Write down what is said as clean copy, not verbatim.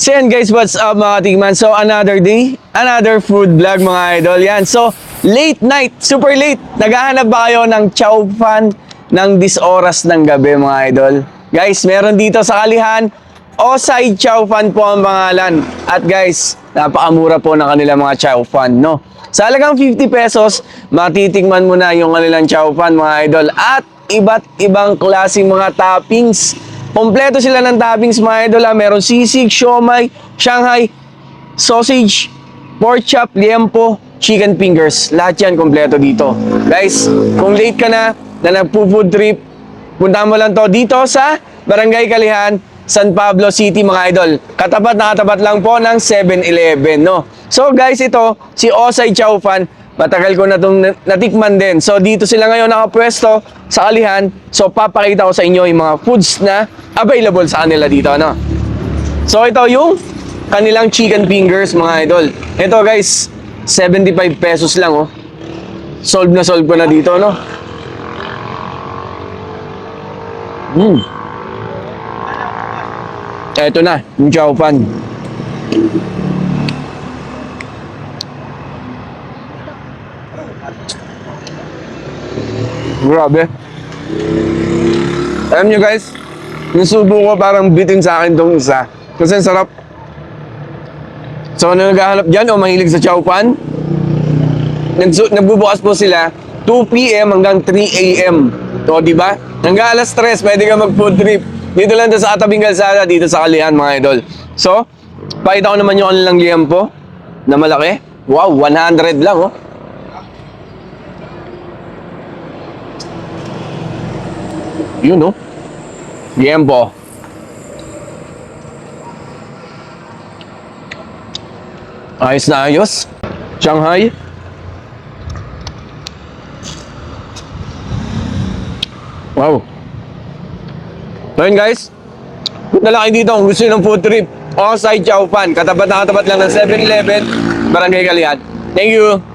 So yan guys, what's up mga tigman? So another day, another food vlog mga idol. Yan, so late night, super late. Naghahanap ba kayo ng chow fan ng 10 oras ng gabi mga idol? Guys, meron dito sa Kalihan, Osay Chow Fan po ang pangalan. At guys, napakamura po ng kanilang mga chow fan, no? Sa halagang 50 pesos, matitikman mo na yung kanilang chow fan mga idol. At iba't ibang klaseng mga toppings. Kompleto sila ng toppings mga idol. Meron sisig, siomai, Shanghai, sausage, pork chop, liempo, chicken fingers. Lahat yan kompleto dito. Guys, kung late ka na nagpo-food trip, punta mo lang to dito sa Barangay Kalihan, San Pablo City mga idol. Katapat na katapat lang po ng 7-Eleven, no? So guys, ito, si Osay Chow Fan, matagal ko na itong natikman din. So dito sila ngayon nakapwesto sa Kalihan. So papakita ko sa inyo yung mga foods na available sa kanila dito, no? So ito yung kanilang chicken fingers mga idol. Ito guys, 75 pesos lang, oh. Solve na solve ko na dito, no? Ito na, yung chow fan. Grabe. Alam nyo guys, yung subo ko parang bitin sa akin tong isa. Kasi sarap. So ano naghahanap dyan o mahilig sa chow fan? Nagbubukas po sila 2 p.m. hanggang 3 a.m. O diba? Hanggang alas 3, pwede ka mag-food trip. Dito lang sa Atabing Kalsada, dito sa Kalihan mga idol. So, pakita ko naman yung kanilang liempo na malaki. Wow, 100 lang, oh. Yun, oh. Liempo. Ayos na ayos. Shanghai. Wow. So yun guys, punta lang kayo dito kung gusto nyo ng food trip. Osay Chow Fan, katapat na katapat lang ng 7-Eleven, Barangay Kalihan. Thank you!